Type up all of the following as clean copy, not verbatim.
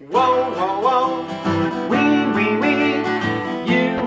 Whoa, whoa, whoa, wee, you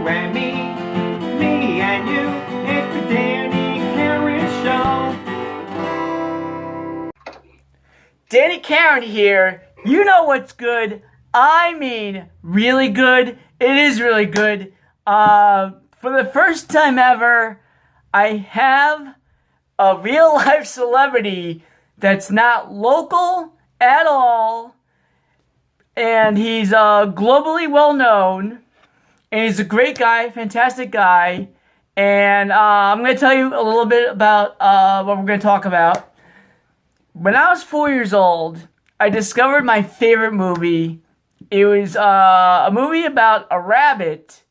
and me and you, it's the Danny Karen Show. Danny Karen here. You know what's good. I mean, really good. It is really good. For the first time ever, I have a real life celebrity that's not local at all. And he's globally well known, and he's a great guy, fantastic guy. And I'm going to tell you a little bit about what we're going to talk about. When I was 4 years old, I discovered my favorite movie. It was a movie about a rabbit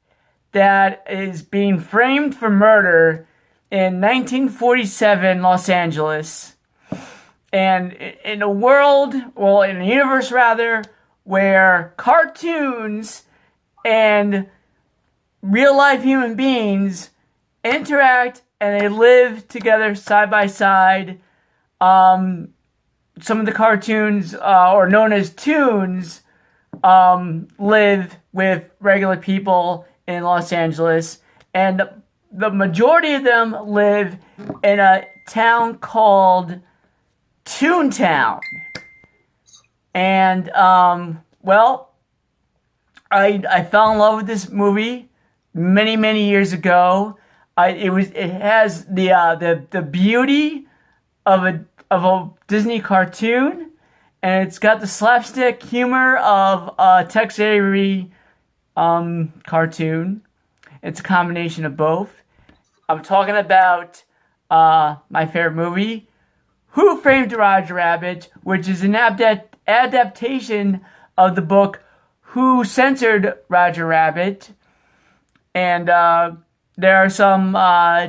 that is being framed for murder in 1947 Los Angeles. And in a world, well, in a universe rather, where cartoons and real-life human beings interact and they live together side by side. Some of the cartoons, or known as toons, live with regular people in Los Angeles, and the majority of them live in a town called Toontown. And, well, I fell in love with this movie many years ago. It has the beauty of a Disney cartoon, and it's got the slapstick humor of a Tex Avery cartoon. It's a combination of both. I'm talking about my favorite movie, Who Framed Roger Rabbit, which is an adaptation of the book Who Censored Roger Rabbit. And there are some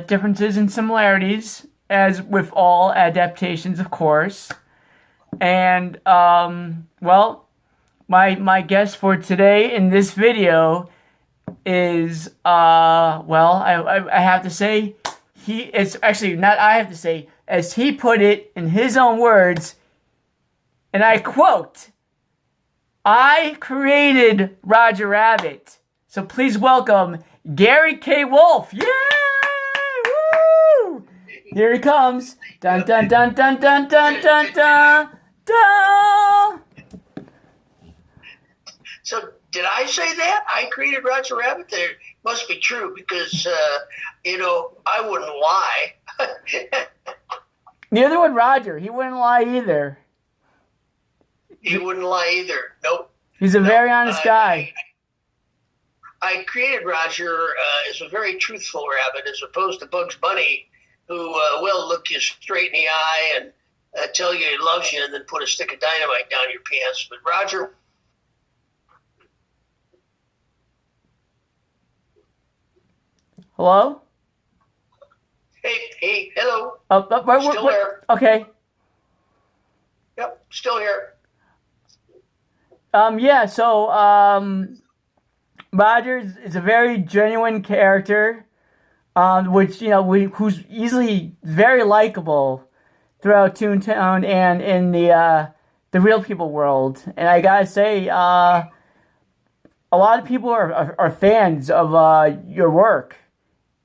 differences and similarities, as with all adaptations, of course. And, well, my guest for today in this video is, well, I have to say, it's actually not I have to say, as he put it in his own words, and I quote, "I created Roger Rabbit." So please welcome Gary K. Wolf. Yay! Woo! Here he comes. Dun dun dun dun dun dun dun dun dun. So did I say that? I created Roger Rabbit? There must be true because I wouldn't lie. Neither would Roger. He wouldn't lie either. He wouldn't lie either. Nope. He's a very honest guy. I created Roger as a very truthful rabbit, as opposed to Bugs Bunny, who will look you straight in the eye and tell you he loves you and then put a stick of dynamite down your pants. But Roger... Hello? Hey, hello. Still here. Okay. Yep, still here. Yeah, so, Roger is a very genuine character, which, who's easily very likable throughout Toontown and in the real people world. And I gotta say, a lot of people are fans of, your work.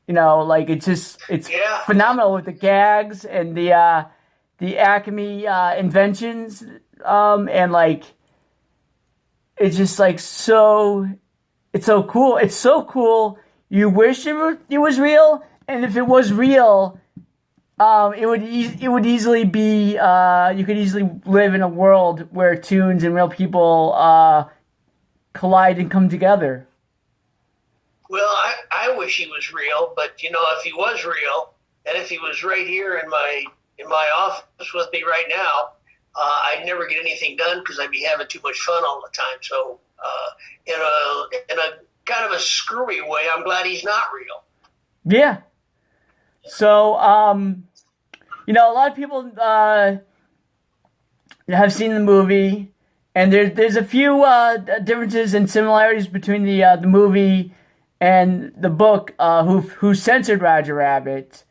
It's phenomenal with the gags and the Acme, inventions, and, it's just, it's so cool. It's so cool. You wish it was real, and if it was real, it would easily be, you could easily live in a world where toons and real people, collide and come together. Well, I wish he was real, but if he was real, and if he was right here in my office with me right now, I'd never get anything done because I'd be having too much fun all the time. So, in a kind of a screwy way, I'm glad he's not real. Yeah. So, a lot of people have seen the movie, and there's a few differences and similarities between the movie and the book, Who Censored Roger Rabbit,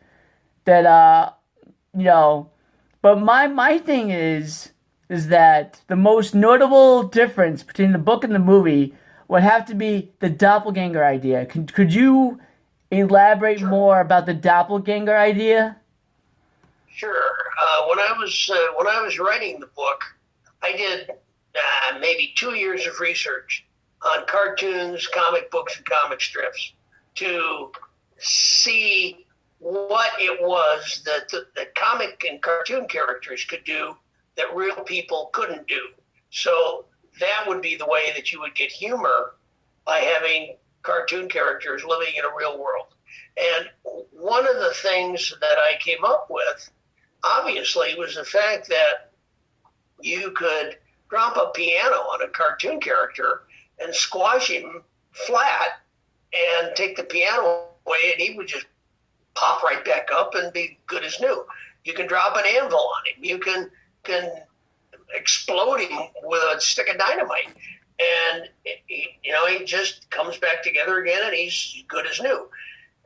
that, but my thing is, is that the most notable difference between the book and the movie would have to be the doppelganger idea. Could you elaborate Sure. more about the doppelganger idea? Sure. When I was writing the book, I did maybe 2 years of research on cartoons, comic books, and comic strips to see what it was that the comic and cartoon characters could do that real people couldn't do. So that would be the way that you would get humor by having cartoon characters living in a real world. And one of the things that I came up with, obviously, was the fact that you could drop a piano on a cartoon character and squash him flat and take the piano away, and he would just pop right back up and be good as new. You can drop an anvil on him. You can explode him with a stick of dynamite, and he just comes back together again, and he's good as new.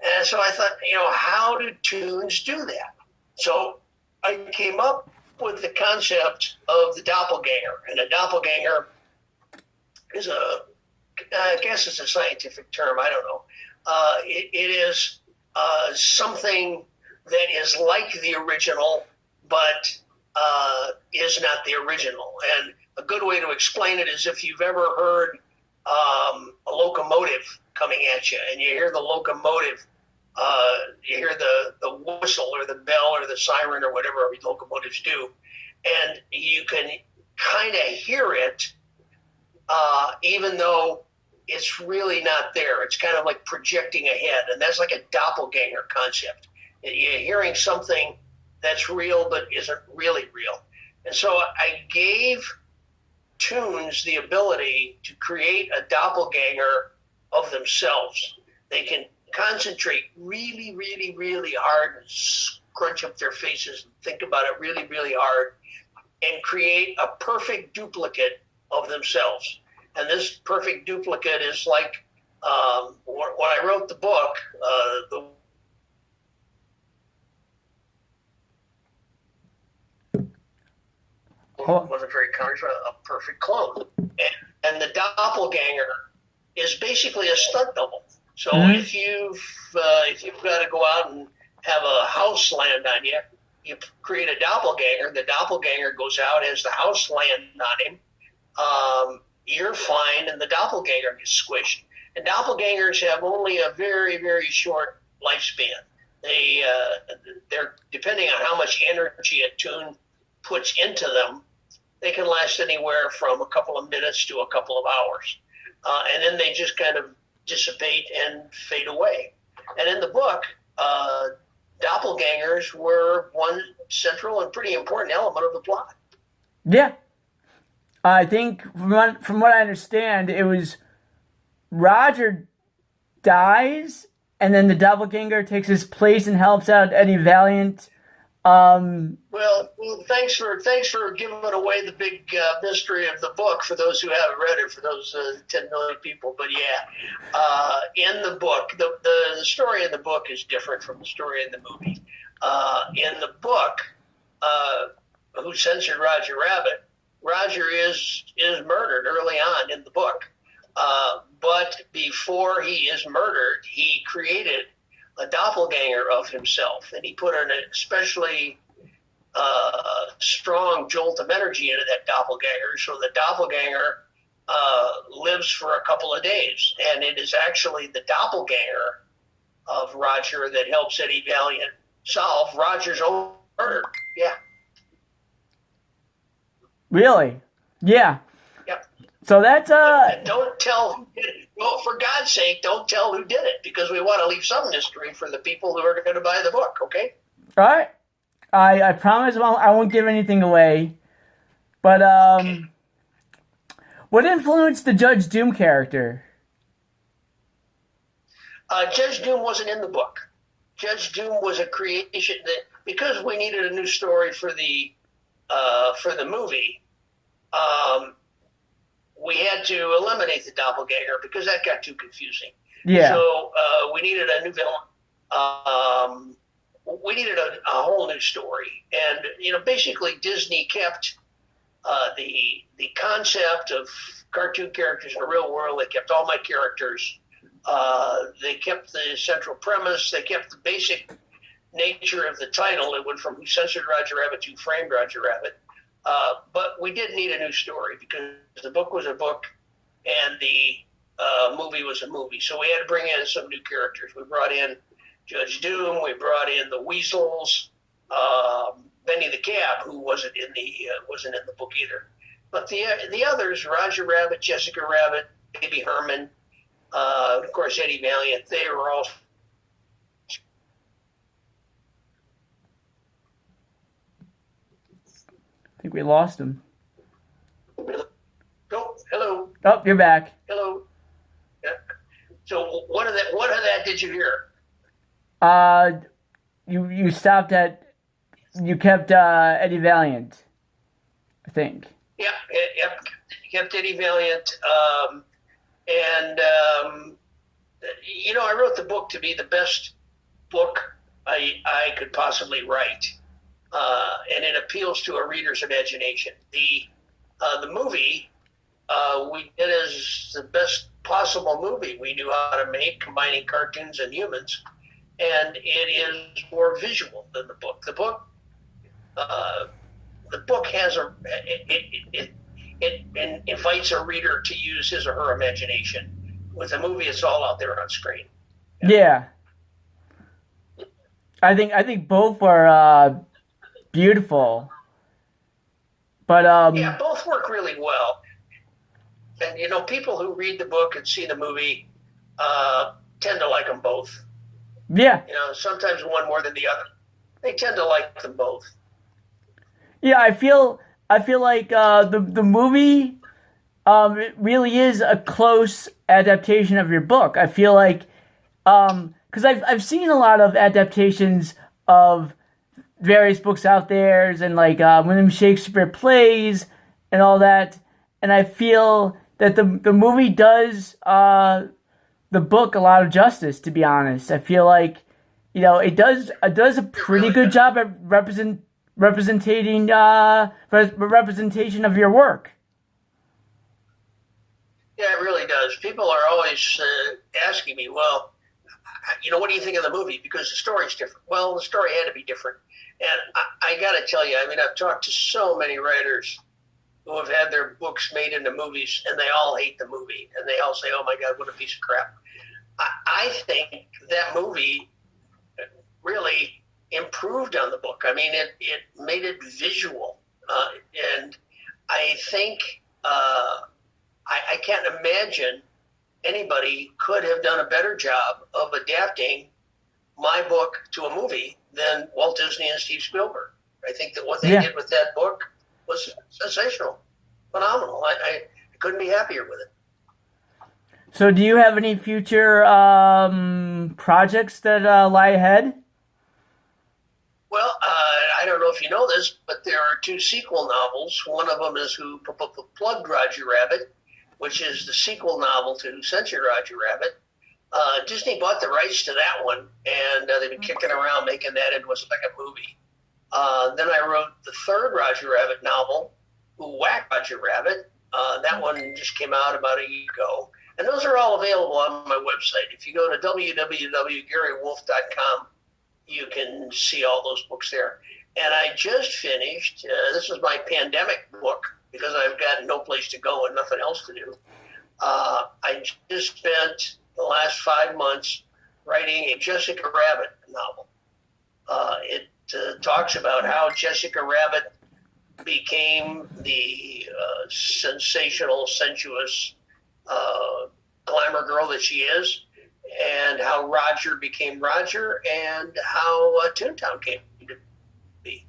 And so I thought, how do tunes do that? So I came up with the concept of the doppelganger, and a doppelganger is I guess it's a scientific term. I don't know. It is something that is like the original, but is not the original. And a good way to explain it is if you've ever heard a locomotive coming at you, and you hear the locomotive, you hear the whistle or the bell or the siren or whatever locomotives do, and you can kind of hear it, even though it's really not there. It's kind of like projecting ahead, and that's like a doppelganger concept. You're hearing something that's real but isn't really real. And so I gave tunes the ability to create a doppelganger of themselves. They can concentrate really, really, really hard and scrunch up their faces and think about it really, really hard and create a perfect duplicate of themselves. And this perfect duplicate is like when I wrote the book, wasn't very conscious, a perfect clone. And the doppelganger is basically a stunt double. So if you've got to go out and have a house land on you, you create a doppelganger. The doppelganger goes out, has the house land on him. You're fine, and the doppelganger gets squished. And doppelgangers have only a very, very short lifespan. They're depending on how much energy a tune puts into them, they can last anywhere from a couple of minutes to a couple of hours. And then they just kind of dissipate and fade away. And in the book, doppelgangers were one central and pretty important element of the plot. Yeah. I think from what I understand, it was Roger dies, and then the doppelganger takes his place and helps out Eddie Valiant. Well, thanks for giving away the big mystery of the book for those who haven't read it, for those 10 million people. But yeah, in the book, the story in the book is different from the story in the movie. In the book, Who Censored Roger Rabbit? Roger is murdered early on in the book, but before he is murdered, he created a doppelganger of himself, and he put an especially strong jolt of energy into that doppelganger. So the doppelganger lives for a couple of days, and it is actually the doppelganger of Roger that helps Eddie Valiant solve Roger's own murder. Yeah. Really? Yeah. Yep. So that's Don't tell who did it. Well, for God's sake, don't tell who did it, because we want to leave some mystery for the people who are going to buy the book. Okay. all right. I promise I won't give anything away. But Okay. what influenced the Judge Doom character? Judge Doom wasn't in the book. Judge Doom was a creation that, because we needed a new story for the movie, we had to eliminate the doppelganger because that got too confusing. Yeah. So we needed a new villain. We needed a whole new story. And, basically Disney kept The concept of cartoon characters in the real world. They kept all my characters. They kept the central premise. They kept the basic nature of the title. It went from Who Censored Roger Rabbit to Who Framed Roger Rabbit. But we did need a new story because the book was a book and the movie was a movie. So we had to bring in some new characters. We brought in Judge Doom. We brought in the Weasels. Benny the Cab, who wasn't in the book either. But the others, Roger Rabbit, Jessica Rabbit, Baby Herman, of course Eddie Valiant, they were all. I think we lost him. Oh, hello. Oh, you're back. Hello. Yeah. So what of that did you hear? You stopped at. You kept Eddie Valiant, I think. Yep. Kept Eddie Valiant. I wrote the book to be the best book I could possibly write. And it appeals to a reader's imagination. The movie we did as the best possible movie we knew how to make, combining cartoons and humans. And it is more visual than the book. The book has it invites a reader to use his or her imagination. With a movie, it's all out there on screen. Yeah. I think both were beautiful, but yeah, both work really well. And people who read the book and see the movie tend to like them both. Yeah. Sometimes one more than the other. They tend to like them both. Yeah, I feel like the movie it really is a close adaptation of your book. I feel like because I've seen a lot of adaptations of various books out there and like William Shakespeare plays and all that, and I feel that the movie does the book a lot of justice. To be honest, I feel like it does a pretty good job at representation of your work. Yeah, it really does. People are always asking me, well, what do you think of the movie? Because the story's different. Well, the story had to be different. And I got to tell you, I've talked to so many writers who have had their books made into movies, and they all hate the movie. And they all say, oh, my God, what a piece of crap. I think that movie really improved on the book. It made it visual. And I think I can't imagine anybody could have done a better job of adapting my book to a movie than Walt Disney and Steve Spielberg. I think that what they did with that book was sensational, phenomenal. I couldn't be happier with it. So do you have any future projects that lie ahead? Well, I don't know if you know this, but there are 2 sequel novels. One of them is Who Plugged Roger Rabbit, which is the sequel novel to Who Censored Roger Rabbit. Disney bought the rights to that one, and they've been kicking around making that into a second movie. Then I wrote the 3rd Roger Rabbit novel, Who Whacked Roger Rabbit. That one just came out about a year ago. And those are all available on my website. If you go to www.garywolf.com, you can see all those books there. And I just finished, this is my pandemic book, because I've got no place to go and nothing else to do. I just spent the last 5 months writing a Jessica Rabbit novel. It talks about how Jessica Rabbit became the sensational, sensuous glamour girl that she is, and how Roger became Roger, and how Toontown came to be.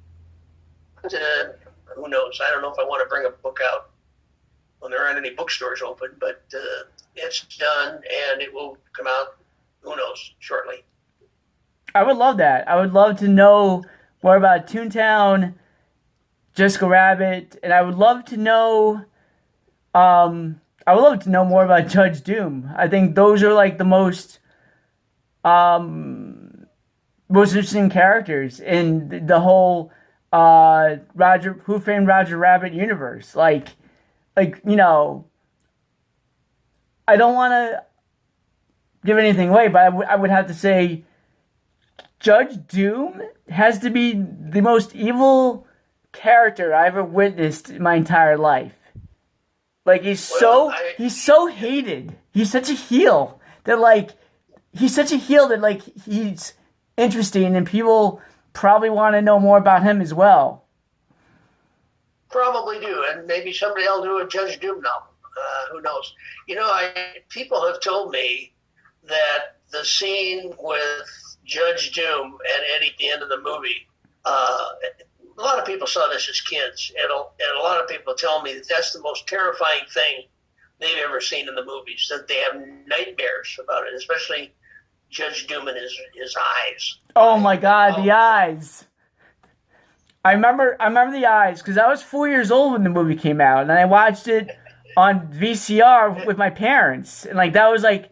Who knows? I don't know if I want to bring a book out when there aren't any bookstores open, but it's done, and it will come out, who knows, shortly. I would love that. I would love to know more about Toontown, Jessica Rabbit, and I would love to know more about Judge Doom. I think those are like the most interesting characters in the whole Roger Who Framed Roger Rabbit universe. I don't want to give anything away, but I would have to say Judge Doom has to be the most evil character I ever witnessed in my entire life. Like he's so hated. He's such a heel that he's interesting and people probably want to know more about him as well. Probably do, and maybe someday I'll do a Judge Doom novel. Who knows? People have told me that the scene with Judge Doom and Eddie at the end of the movie, a lot of people saw this as kids, and a lot of people tell me that that's the most terrifying thing they've ever seen in the movies, that they have nightmares about it, especially Judge Doom and his eyes. Oh my God, the eyes. I remember the eyes because I was 4 years old when the movie came out, and I watched it on VCR with my parents, and that was like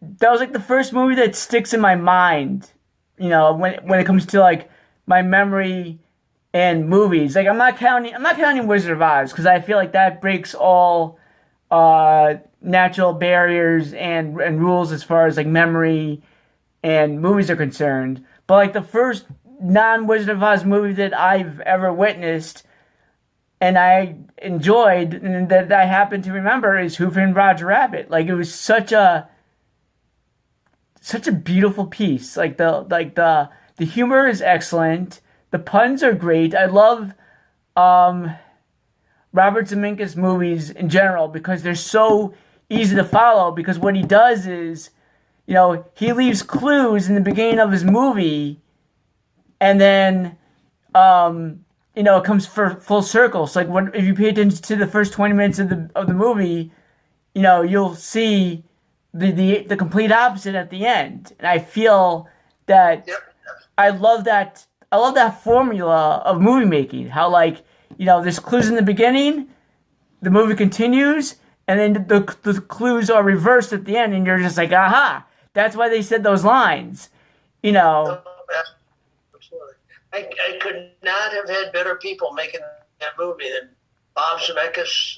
the first movie that sticks in my mind. When it comes to my memory and movies. I'm not counting Wizard of Oz because I feel like that breaks all natural barriers and rules as far as memory and movies are concerned. But the first non-Wizard of Oz movie that I've ever witnessed and I enjoyed and that I happen to remember is Who Framed Roger Rabbit. It was such a beautiful piece. The humor is excellent. The puns are great. I love Robert Zemeckis movies in general because they're so easy to follow. Because what he does is, he leaves clues in the beginning of his movie, and then it comes for full circle. So if you pay attention to the first 20 minutes of the movie, you'll see the complete opposite at the end. And I feel that Yep. I love that formula of movie making. How there's clues in the beginning, the movie continues, and then the clues are reversed at the end, and you're just like, aha, that's why they said those lines. Oh, absolutely. I could not have had better people making that movie than Bob Zemeckis,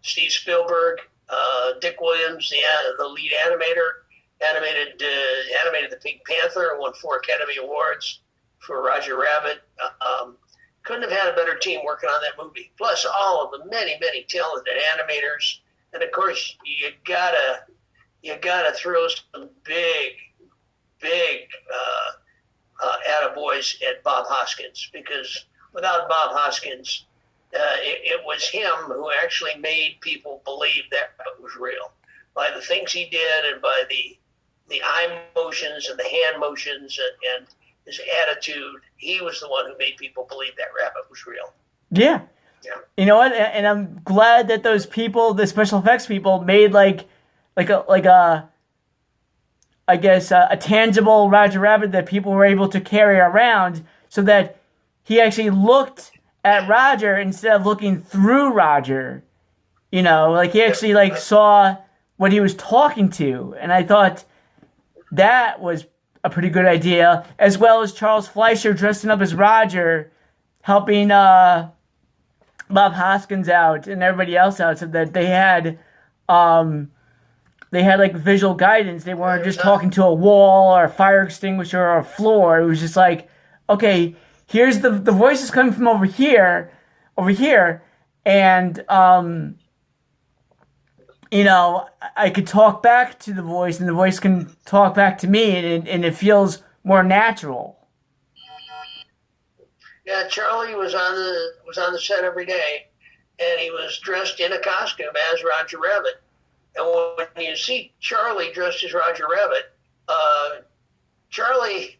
Steve Spielberg, Dick Williams, the lead animator, animated the Pink Panther and won 4 Academy Awards for Roger Rabbit. Couldn't have had a better team working on that movie. Plus all of the many, many talented animators, and of course you gotta throw some big attaboys at Bob Hoskins, because without Bob Hoskins, it was him who actually made people believe that it was real by the things he did and by the eye motions and the hand motions and his attitude. He was the one who made people believe that rabbit was real. Yeah. Yeah. You know what? And I'm glad that those people, the special effects people, made a tangible Roger Rabbit that people were able to carry around, so that he actually looked at Roger instead of looking through Roger. He actually saw what he was talking to, and I thought that was a pretty good idea, as well as Charles Fleischer dressing up as Roger, helping Bob Hoskins out and everybody else out, so that they had visual guidance. They weren't just talking to a wall or a fire extinguisher or a floor. It was just okay, here's the voice is coming from over here, and I could talk back to the voice, and the voice can talk back to me, and it feels more natural. Yeah, Charlie was on the set every day, and he was dressed in a costume as Roger Rabbit. And when you see Charlie dressed as Roger Rabbit, Charlie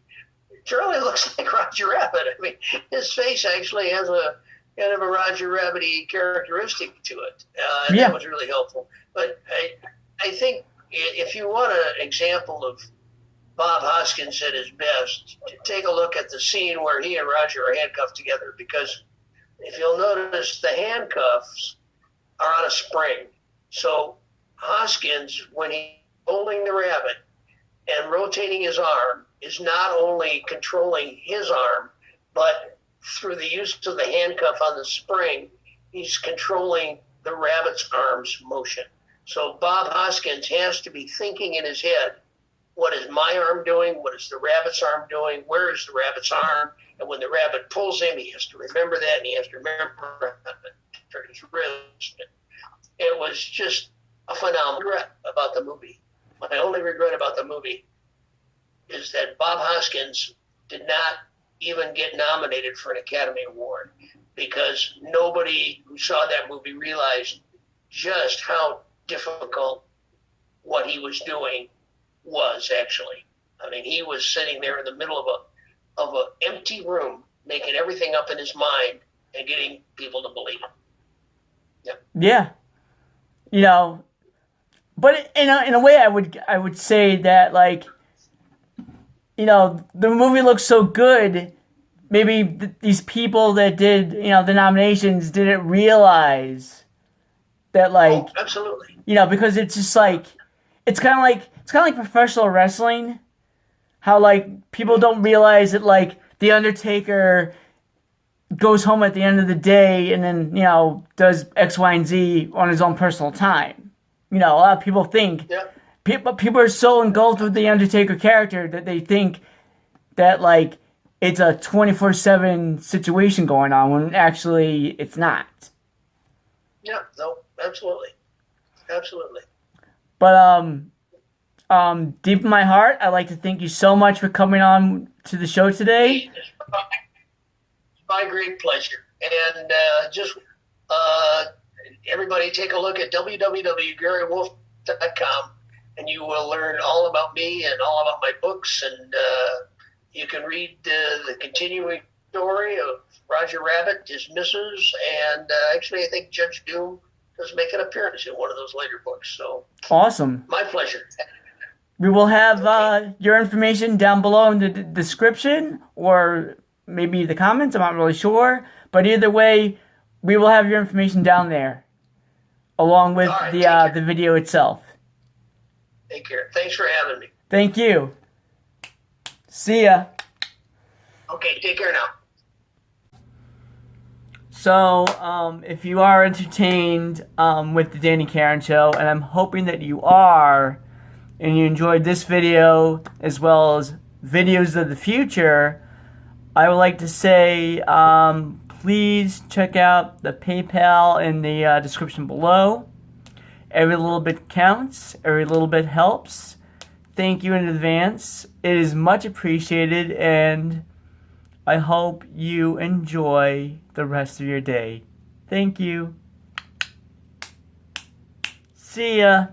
looks like Roger Rabbit. I mean, his face actually has a kind of a Roger Rabbit-y characteristic to it. And that was really helpful. But I think if you want an example of Bob Hoskins at his best, take a look at the scene where he and Roger are handcuffed together, because if you'll notice, the handcuffs are on a spring. So Hoskins, when he's holding the rabbit and rotating his arm, is not only controlling his arm, but through the use of the handcuff on the spring, he's controlling the rabbit's arm's motion. So Bob Hoskins has to be thinking in his head, what is my arm doing? What is the rabbit's arm doing? Where is the rabbit's arm? And when the rabbit pulls him, he has to remember that, and he has to remember his wrist. It was just a phenomenal regret about the movie. My only regret about the movie is that Bob Hoskins did not even get nominated for an Academy Award, because nobody who saw that movie realized just how difficult what he was doing was actually. I mean, he was sitting there in the middle of an empty room, making everything up in his mind and getting people to believe it. Yep. Yeah. You know, but in a way, I would say that, like, you know, the movie looks so good. Maybe these people that did, you know, the nominations didn't realize that, like, absolutely. You know, because it's just like, it's kind of like professional wrestling. How, like, people don't realize that, like, the Undertaker goes home at the end of the day and then, you know, does X, Y, and Z on his own personal time. You know, a lot of people think, people are so engulfed with the Undertaker character that they think that, like, it's a 24/7 situation going on, when actually it's not. Yeah, no, absolutely. Absolutely. But, deep in my heart, I'd like to thank you so much for coming on to the show today. It's my great pleasure. And everybody take a look at www.garywolf.com, and you will learn all about me and all about my books, and you can read the continuing story of Roger Rabbit, his missus, and actually I think Judge Doom does make an appearance in one of those later books. So awesome. My pleasure. We will have your information down below in the description, or maybe the comments. I'm not really sure. But either way, we will have your information down there, along with the video itself. Take care. Thanks for having me. Thank you. See ya. Okay, take care now. So, if you are entertained with the Danny Karen Show, and I'm hoping that you are, and you enjoyed this video as well as videos of the future, I would like to say, please check out the PayPal in the description below. Every little bit counts. Every little bit helps. Thank you in advance. It is much appreciated, and I hope you enjoy the rest of your day. Thank you. See ya.